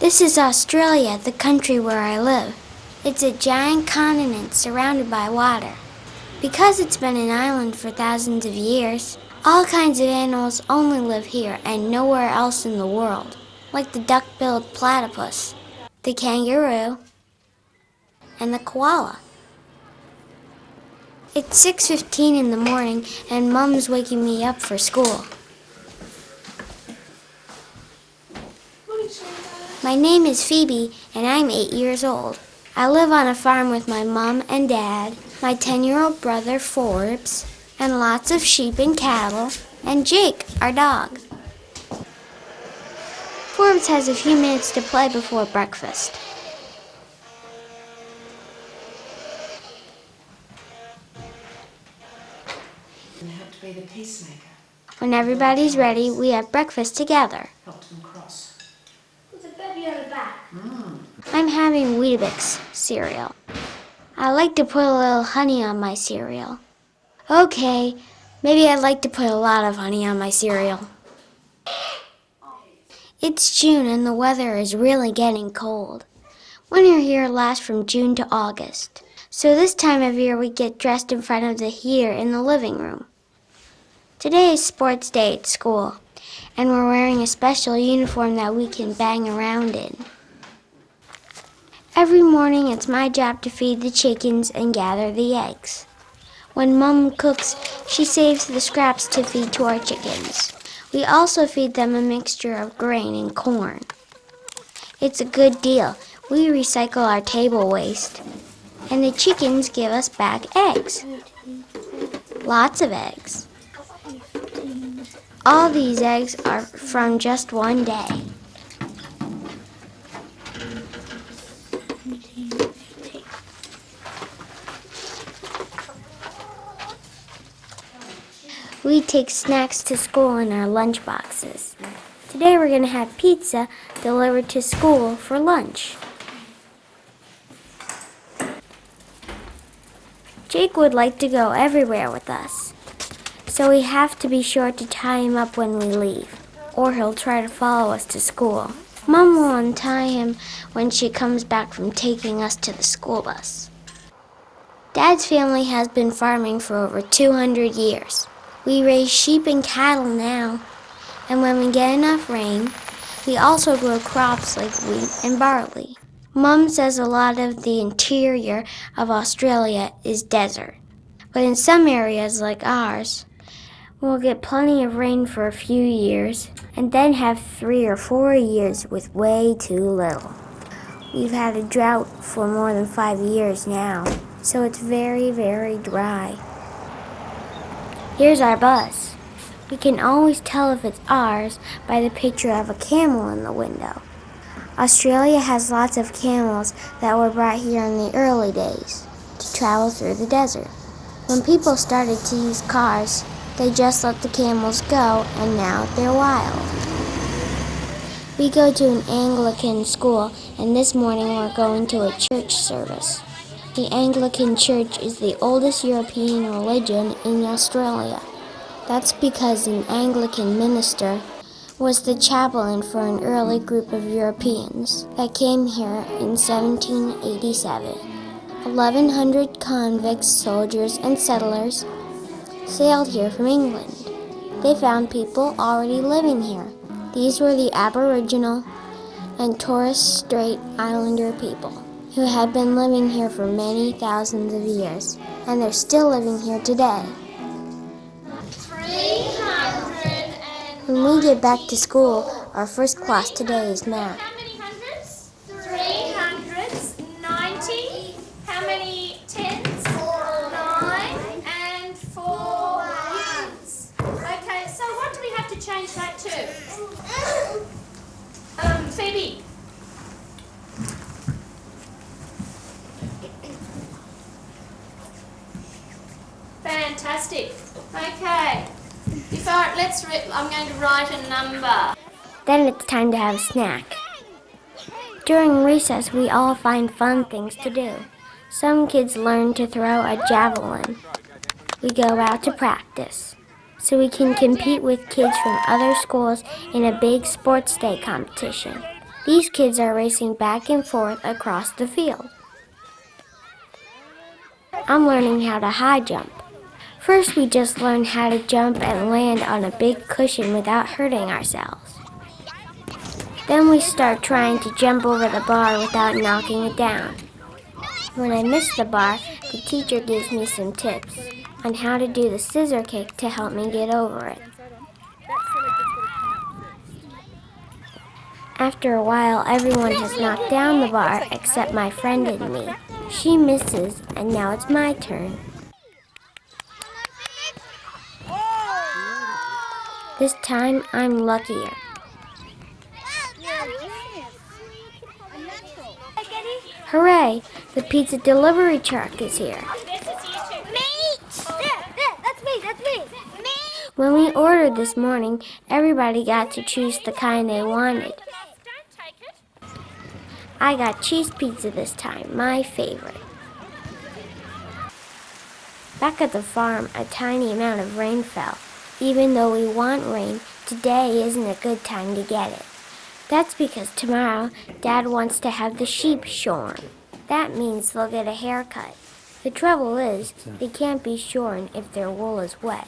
This is Australia, the country where I live. It's a giant continent surrounded by water. Because it's been an island for thousands of years, all kinds of animals only live here and nowhere else in the world, like the duck-billed platypus, the kangaroo, and the koala. It's 6:15 in the morning and Mom's waking me up for school. My name is Phoebe and I'm 8 years old. I live on a farm with my mom and dad, my 10-year-old brother Forbes, and lots of sheep and cattle, and Jake, our dog. Forbes has a few minutes to play before breakfast. And help to be the peacemaker. When everybody's ready, we have breakfast together. Help them cross. There's a baby on the back. I'm having Weetabix cereal. I like to put a little honey on my cereal. Okay, maybe I'd like to put a lot of honey on my cereal. It's June and the weather is really getting cold. Winter here lasts from June to August. So this time of year we get dressed in front of the heater in the living room. Today is sports day at school, and we're wearing a special uniform that we can bang around in. Every morning it's my job to feed the chickens and gather the eggs. When Mom cooks, she saves the scraps to feed to our chickens. We also feed them a mixture of grain and corn. It's a good deal. We recycle our table waste, and the chickens give us back eggs. Lots of eggs. All these eggs are from just one day. We take snacks to school in our lunch boxes. Today we're going to have pizza delivered to school for lunch. Jake would like to go everywhere with us, so we have to be sure to tie him up when we leave, or he'll try to follow us to school. Mom will untie him when she comes back from taking us to the school bus. Dad's family has been farming for over 200 years. We raise sheep and cattle now, and when we get enough rain, we also grow crops like wheat and barley. Mom says a lot of the interior of Australia is desert, but in some areas like ours, we'll get plenty of rain for a few years, and then have 3 or 4 years with way too little. We've had a drought for more than 5 years now, so it's very, very dry. Here's our bus. We can always tell if it's ours by the picture of a camel in the window. Australia has lots of camels that were brought here in the early days to travel through the desert. When people started to use cars, they just let the camels go, and now they're wild. We go to an Anglican school, and this morning we're going to a church service. The Anglican Church is the oldest European religion in Australia. That's because an Anglican minister was the chaplain for an early group of Europeans that came here in 1787. 1,100 convicts, soldiers, and settlers sailed here from England. They found people already living here. These were the Aboriginal and Torres Strait Islander people, who had been living here for many thousands of years, and they're still living here today. 300 When we get back to school, our first class today is math. How many hundreds? 3 hundreds. 90. How many tens? 9 and 4 ones. Okay, so what do we have to change that to? Phoebe. Fantastic. Okay. I'm going to write a number. Then it's time to have a snack. During recess, we all find fun things to do. Some kids learn to throw a javelin. We go out to practice, so we can compete with kids from other schools in a big sports day competition. These kids are racing back and forth across the field. I'm learning how to high jump. First, we just learn how to jump and land on a big cushion without hurting ourselves. Then we start trying to jump over the bar without knocking it down. When I miss the bar, the teacher gives me some tips on how to do the scissor kick to help me get over it. After a while, everyone has knocked down the bar except my friend and me. She misses, and now it's my turn. This time, I'm luckier. Hooray! The pizza delivery truck is here. When we ordered this morning, everybody got to choose the kind they wanted. I got cheese pizza this time, my favorite. Back at the farm, a tiny amount of rain fell. Even though we want rain, today isn't a good time to get it. That's because tomorrow, Dad wants to have the sheep shorn. That means they'll get a haircut. The trouble is, they can't be shorn if their wool is wet.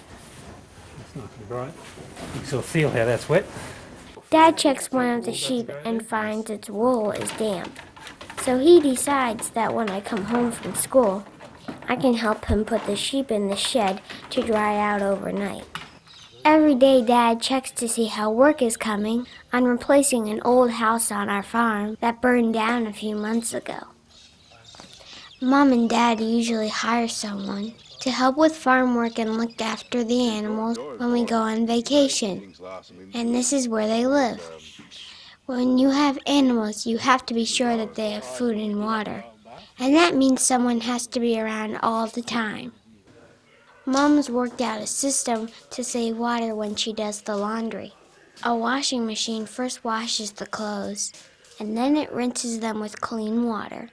That's not going to be right. You can sort of feel how that's wet. Dad checks one of the sheep and finds its wool is damp. So he decides that when I come home from school, I can help him put the sheep in the shed to dry out overnight. Every day Dad checks to see how work is coming on replacing an old house on our farm that burned down a few months ago. Mom and Dad usually hire someone to help with farm work and look after the animals when we go on vacation. And this is where they live. When you have animals, you have to be sure that they have food and water. And that means someone has to be around all the time. Mom's worked out a system to save water when she does the laundry. A washing machine first washes the clothes, and then it rinses them with clean water.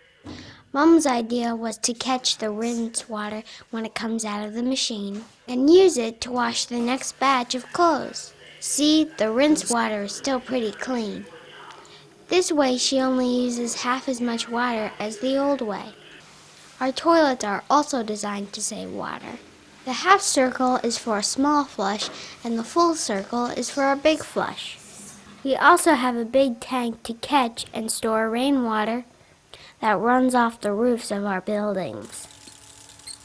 Mom's idea was to catch the rinse water when it comes out of the machine and use it to wash the next batch of clothes. See, the rinse water is still pretty clean. This way she only uses half as much water as the old way. Our toilets are also designed to save water. The half circle is for a small flush and the full circle is for a big flush. We also have a big tank to catch and store rainwater that runs off the roofs of our buildings.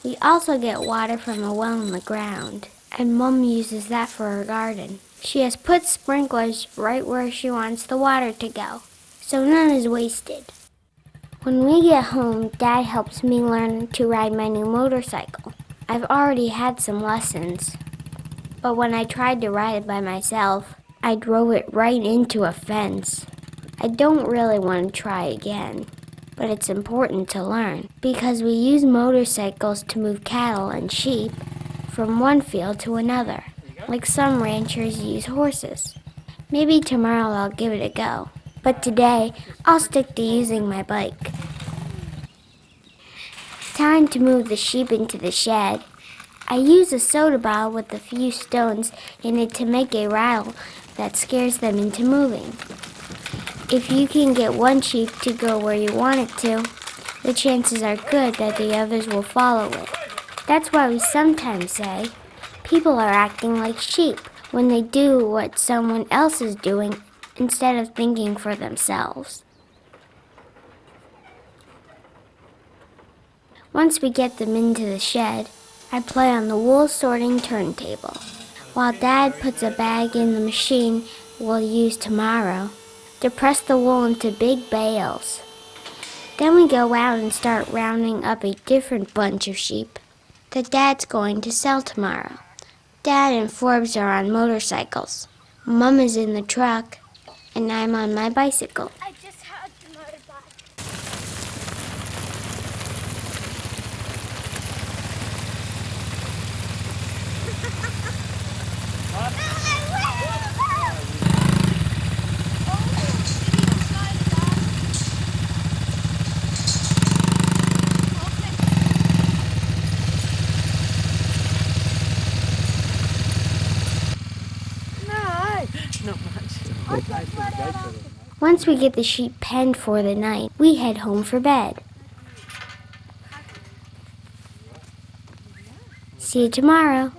We also get water from a well in the ground, and Mom uses that for her garden. She has put sprinklers right where she wants the water to go, so none is wasted. When we get home, Dad helps me learn to ride my new motorcycle. I've already had some lessons, but when I tried to ride it by myself, I drove it right into a fence. I don't really want to try again, but it's important to learn because we use motorcycles to move cattle and sheep from one field to another, like some ranchers use horses. Maybe tomorrow I'll give it a go, but today I'll stick to using my bike. Time to move the sheep into the shed. I use a soda bottle with a few stones in it to make a rattle that scares them into moving. If you can get one sheep to go where you want it to, the chances are good that the others will follow it. That's why we sometimes say people are acting like sheep when they do what someone else is doing instead of thinking for themselves. Once we get them into the shed, I play on the wool sorting turntable, while Dad puts a bag in the machine we'll use tomorrow to press the wool into big bales. Then we go out and start rounding up a different bunch of sheep that Dad's going to sell tomorrow. Dad and Forbes are on motorcycles. Mom is in the truck, and I'm on my bicycle. I just had the motorbike. Once we get the sheep penned for the night, we head home for bed. See you tomorrow.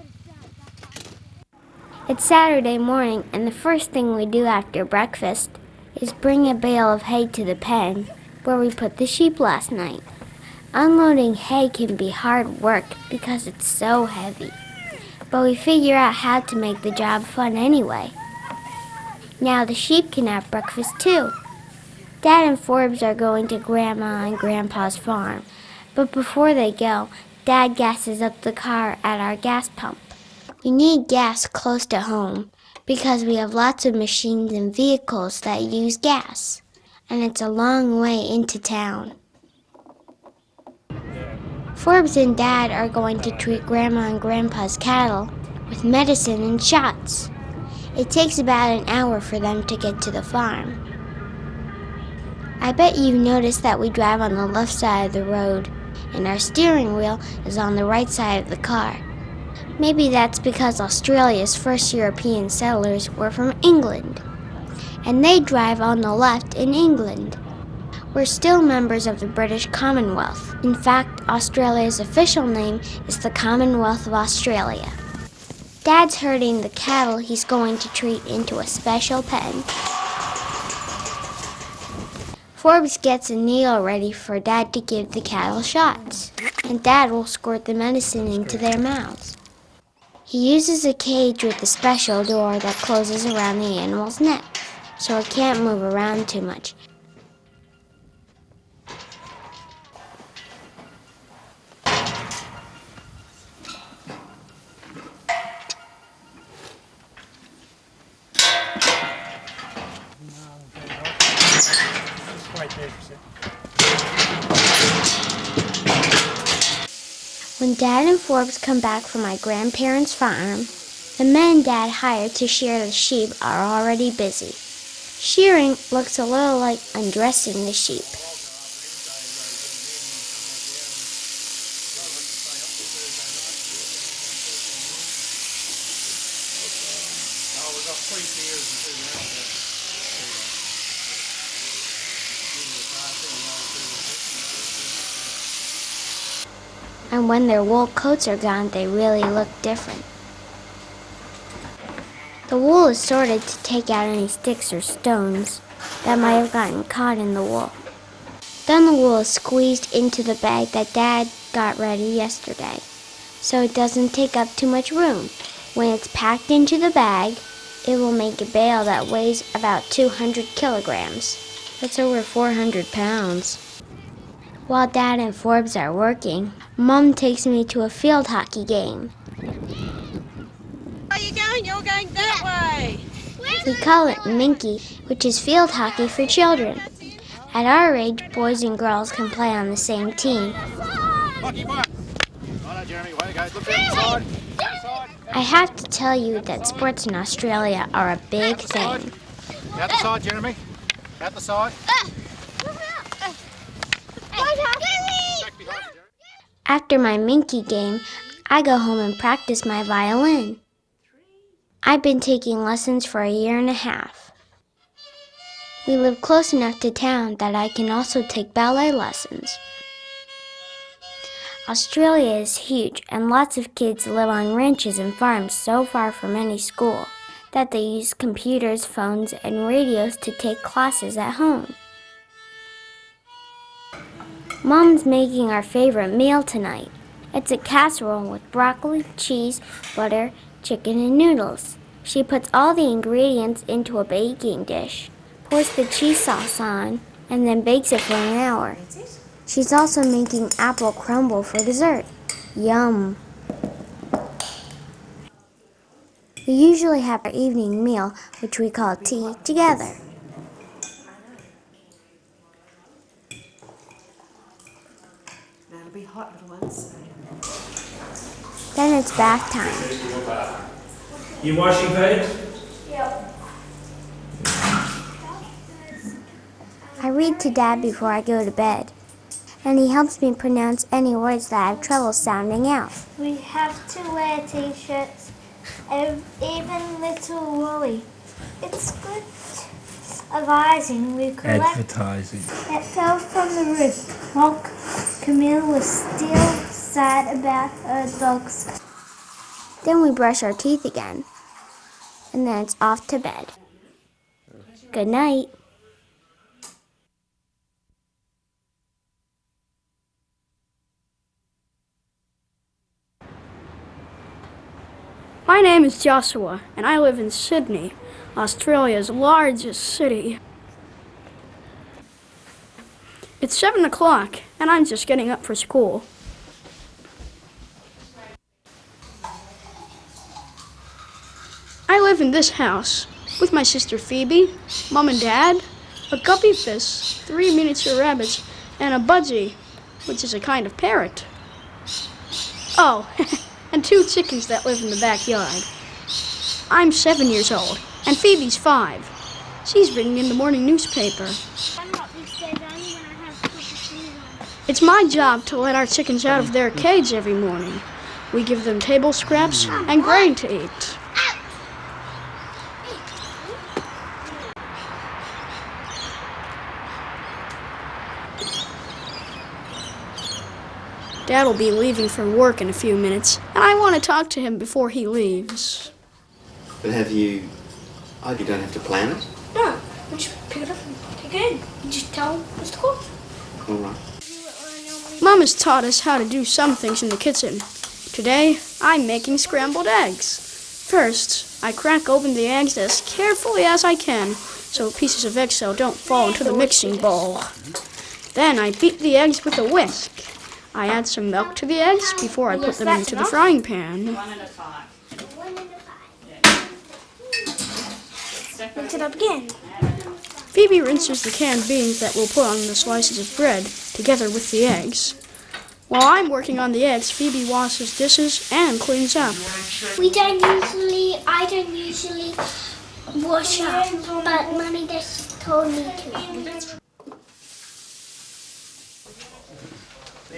It's Saturday morning, and the first thing we do after breakfast is bring a bale of hay to the pen where we put the sheep last night. Unloading hay can be hard work because it's so heavy, but we figure out how to make the job fun anyway. Now the sheep can have breakfast too. Dad and Forbes are going to Grandma and Grandpa's farm, but before they go, Dad gasses up the car at our gas pump. You need gas close to home because we have lots of machines and vehicles that use gas, and it's a long way into town. Forbes and Dad are going to treat Grandma and Grandpa's cattle with medicine and shots. It takes about an hour for them to get to the farm. I bet you've noticed that we drive on the left side of the road, and our steering wheel is on the right side of the car. Maybe that's because Australia's first European settlers were from England, and they drive on the left in England. We're still members of the British Commonwealth. In fact, Australia's official name is the Commonwealth of Australia. Dad's herding the cattle he's going to treat into a special pen. Forbes gets a needle ready for Dad to give the cattle shots, and Dad will squirt the medicine into their mouths. He uses a cage with a special door that closes around the animal's neck, so it can't move around too much. When Dad and Forbes come back from my grandparents' farm, the men Dad hired to shear the sheep are already busy. Shearing looks a little like undressing the sheep. And when their wool coats are gone, they really look different. The wool is sorted to take out any sticks or stones that might have gotten caught in the wool. Then the wool is squeezed into the bag that Dad got ready yesterday, so it doesn't take up too much room. When it's packed into the bag, it will make a bale that weighs about 200 kilograms. That's over 400 pounds. While Dad and Forbes are working, Mom takes me to a field hockey game. Where are you going? You're going that way. We call it Minky, which is field hockey for children. At our age, boys and girls can play on the same team. I have to tell you that sports in Australia are a big thing. Out the side, Jeremy. Out the side. After my Minky game, I go home and practice my violin. I've been taking lessons for 1.5 years. We live close enough to town that I can also take ballet lessons. Australia is huge, and lots of kids live on ranches and farms so far from any school that they use computers, phones, and radios to take classes at home. Mom's making our favorite meal tonight. It's a casserole with broccoli, cheese, butter, chicken, and noodles. She puts all the ingredients into a baking dish, pours the cheese sauce on, and then bakes it for an hour. She's also making apple crumble for dessert. Yum! We usually have our evening meal, which we call tea, together. That'll be hot, little ones. Then it's bath time. You washing, Paige? Yep. I read to Dad before I go to bed, and he helps me pronounce any words that I have trouble sounding out. We have to wear t-shirts, even little woolly. It's good advertising we collect. Advertising. It fell from the roof while Camille was still sad about her dogs. Then we brush our teeth again. And then it's off to bed. Good night. My name is Joshua, and I live in Sydney, Australia's largest city. It's 7 o'clock, and I'm just getting up for school. I live in this house with my sister Phoebe, Mom and Dad, a guppy fish, 3 miniature rabbits, and a budgie, which is a kind of parrot. Oh, and 2 chickens that live in the backyard. I'm 7 years old, and Phoebe's 5. She's bringing in the morning newspaper. It's my job to let our chickens out of their cage every morning. We give them table scraps and grain to eat. Dad will be leaving for work in a few minutes, and I want to talk to him before he leaves. But have you... Oh, you don't have to plan it? No, we just pick it up and take it in. You just tell them what's to go. All right. Mom has taught us how to do some things in the kitchen. Today, I'm making scrambled eggs. First, I crack open the eggs as carefully as I can so pieces of eggshell don't fall into the mixing bowl. Then I beat the eggs with a whisk. I add some milk to the eggs before I put them into the frying pan. Mix it up again. Phoebe rinses the canned beans that we'll put on the slices of bread together with the eggs. While I'm working on the eggs, Phoebe washes dishes and cleans up. I don't usually wash up, but Mommy just told me to.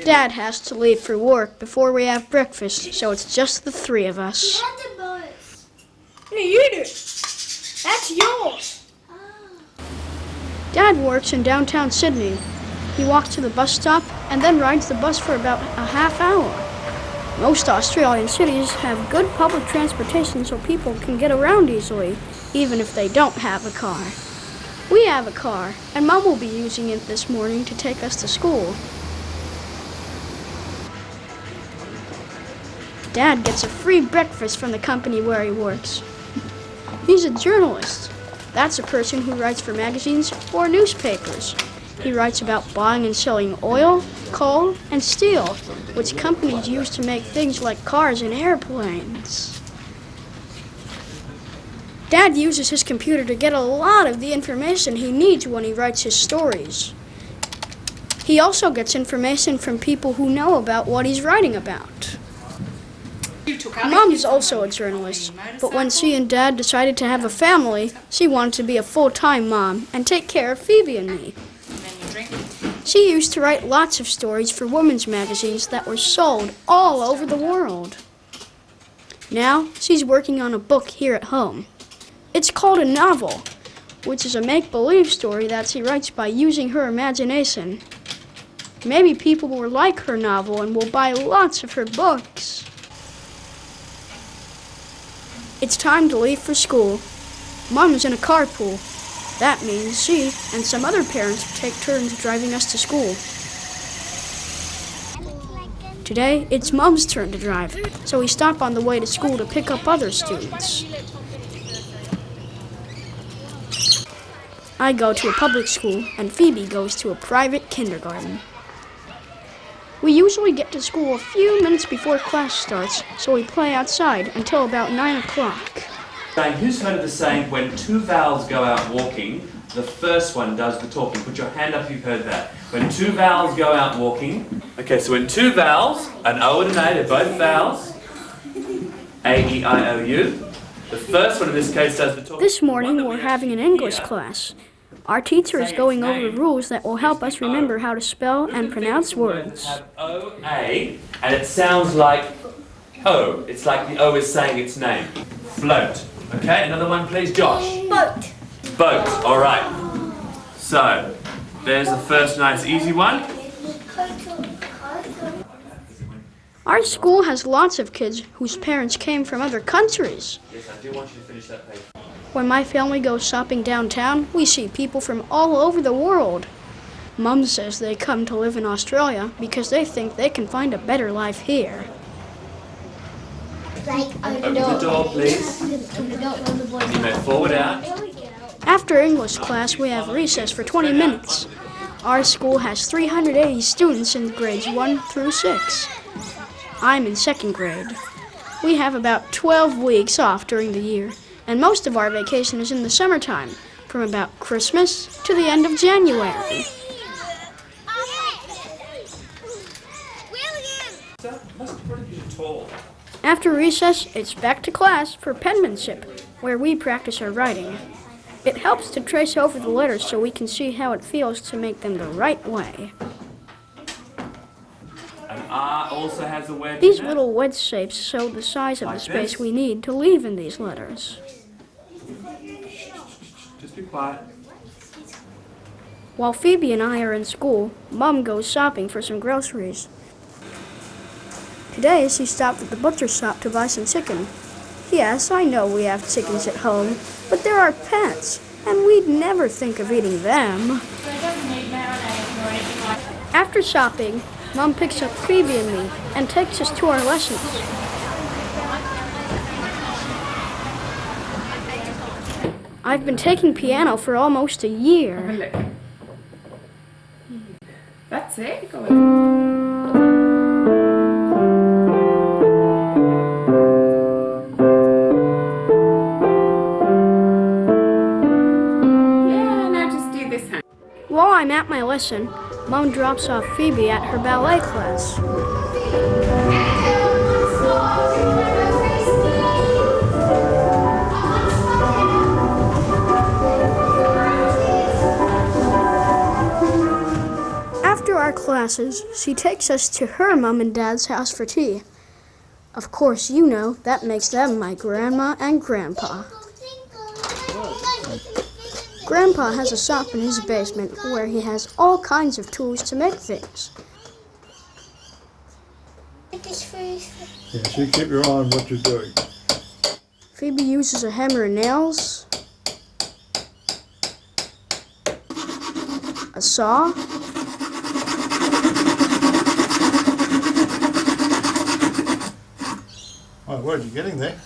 Dad has to leave for work before we have breakfast, so it's just the 3 of us. Hey, you do. That's yours. Dad works in downtown Sydney. He walks to the bus stop and then rides the bus for about a half hour. Most Australian cities have good public transportation so people can get around easily, even if they don't have a car. We have a car, and Mom will be using it this morning to take us to school. Dad gets a free breakfast from the company where he works. He's a journalist. That's a person who writes for magazines or newspapers. He writes about buying and selling oil, coal, and steel, which companies use to make things like cars and airplanes. Dad uses his computer to get a lot of the information he needs when he writes his stories. He also gets information from people who know about what he's writing about. Mom is also a journalist, but when she and Dad decided to have a family, she wanted to be a full-time mom and take care of Phoebe and me. She used to write lots of stories for women's magazines that were sold all over the world. Now, she's working on a book here at home. It's called a novel, which is a make-believe story that she writes by using her imagination. Maybe people will like her novel and will buy lots of her books. It's time to leave for school. Mom is in a carpool. That means she and some other parents take turns driving us to school. Today, it's Mom's turn to drive, so we stop on the way to school to pick up other students. I go to a public school, and Phoebe goes to a private kindergarten. We usually get to school a few minutes before class starts, so we play outside until about 9 o'clock. Who's heard of the saying, when 2 vowels go out walking, the first one does the talking? Put your hand up if you've heard that. When 2 vowels go out walking, okay, so when 2 vowels, an O and an A, they're both vowels, A, E, I, O, U, the first one in this case does the talking. This morning we're having an English class. Our teacher is going over rules that will help us remember how to spell and pronounce words. Have O-A, and it sounds like O. It's like the O is saying its name. Float. Okay, another one please, Josh. Boat. Boat, all right. So, there's the first nice easy one. Our school has lots of kids whose parents came from other countries. Yes, I do want you to finish that page. When my family goes shopping downtown, we see people from all over the world. Mum says they come to live in Australia because they think they can find a better life here. Open the door, please. You may forward out. After English class, we have recess for 20 minutes. Our school has 380 students in grades 1 through 6. I'm in 2nd grade. We have about 12 weeks off during the year, and most of our vacation is in the summertime, from about Christmas to the end of January. After recess, it's back to class for penmanship, where we practice our writing. It helps to trace over the letters so we can see how it feels to make them the right way. An R also has a wedge. These little wedge shapes show the size of the space we need to leave in these letters. Just be quiet. While Phoebe and I are in school, Mom goes shopping for some groceries. Today, she stopped at the butcher shop to buy some chicken. Yes, I know we have chickens at home, but they're our pets, and we'd never think of eating them. After shopping, Mom picks up Phoebe and me and takes us to our lessons. I've been taking piano for almost a year. That's it. While I'm at my lesson, Mom drops off Phoebe at her ballet class. After our classes, she takes us to her mom and dad's house for tea. Of course, you know, that makes them my grandma and grandpa. Grandpa has a shop in his basement where he has all kinds of tools to make things. Yes, you keep your eye on what you're doing. Phoebe uses a hammer and nails, a saw, Oh, what are you getting there?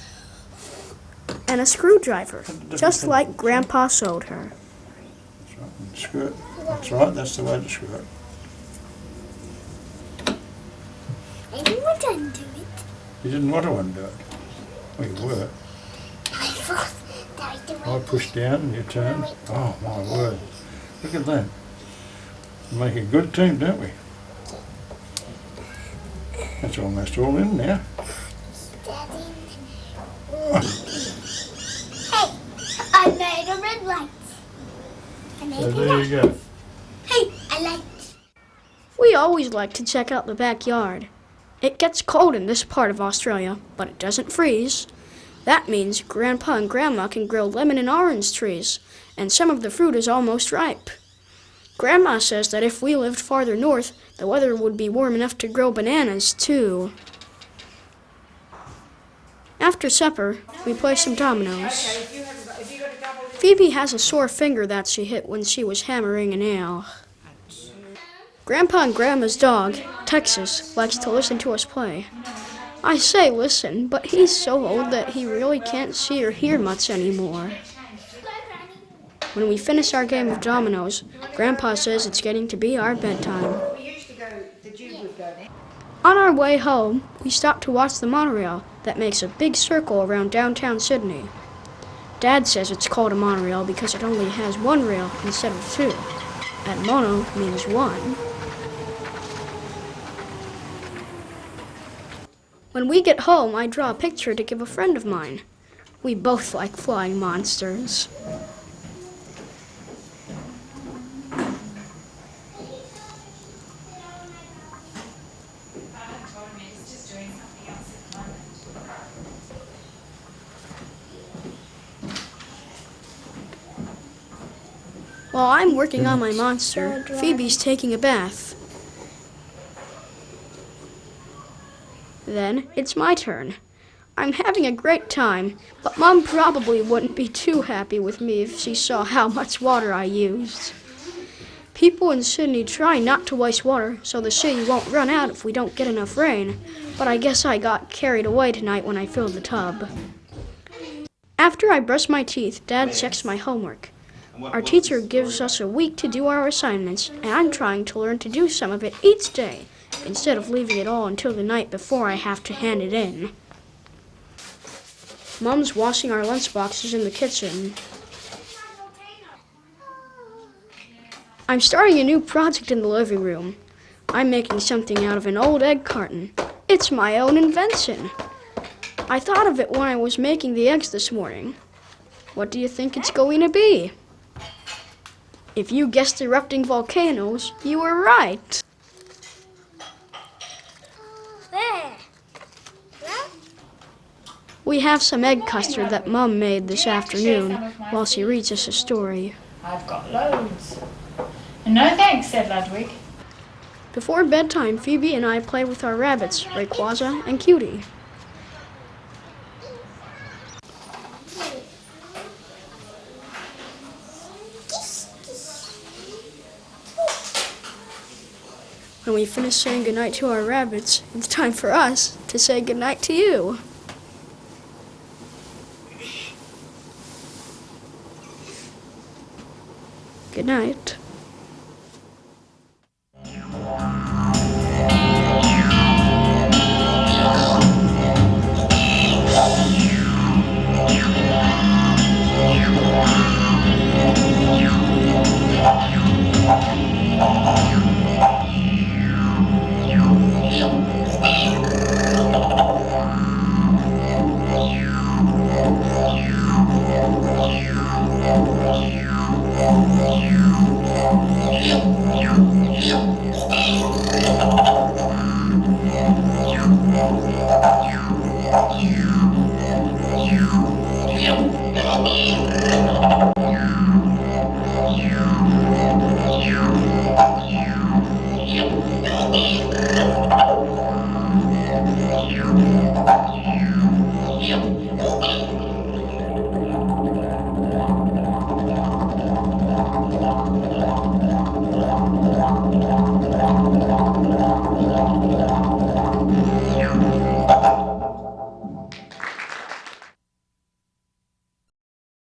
and a screwdriver, just like Grandpa showed her. That's right, and screw it. That's right, that's the way to screw it. I didn't want to undo it. You didn't want to undo it. Well, you were. I thought that was the way. I pushed down and you turned. Oh, my word. Look at that. We make a good team, don't we? That's almost all in now. Hey, I made a red light. So there you go. Hey, I like. We always like to check out the backyard. It gets cold in this part of Australia, but it doesn't freeze. That means Grandpa and Grandma can grow lemon and orange trees, and some of the fruit is almost ripe. Grandma says that if we lived farther north, the weather would be warm enough to grow bananas, too. After supper, we play some dominoes. Phoebe has a sore finger that she hit when she was hammering a nail. Grandpa and Grandma's dog, Texas, likes to listen to us play. I say listen, but he's so old that he really can't see or hear much anymore. When we finish our game of dominoes, Grandpa says it's getting to be our bedtime. On our way home, we stop to watch the monorail that makes a big circle around downtown Sydney. Dad says it's called a monorail because it only has one rail instead of two, and mono means one. When we get home, I draw a picture to give a friend of mine. We both like flying monsters. While I'm working on my monster, Phoebe's taking a bath. Then it's my turn. I'm having a great time, but Mom probably wouldn't be too happy with me if she saw how much water I used. People in Sydney try not to waste water so the city won't run out if we don't get enough rain, but I guess I got carried away tonight when I filled the tub. After I brush my teeth, Dad checks my homework. Our teacher gives us a week to do our assignments, and I'm trying to learn to do some of it each day, instead of leaving it all until the night before I have to hand it in. Mom's washing our lunchboxes in the kitchen. I'm starting a new project in the living room. I'm making something out of an old egg carton. It's my own invention. I thought of it when I was making the eggs this morning. What do you think it's going to be? If you guessed erupting volcanoes, you were right. There. We have some egg custard that Mum made this afternoon while she reads us a story. I've got loads. No thanks, said Ludwig. Before bedtime, Phoebe and I play with our rabbits, Rayquaza and Cutie. When we finish saying goodnight to our rabbits, it's time for us to say goodnight to you. Good night.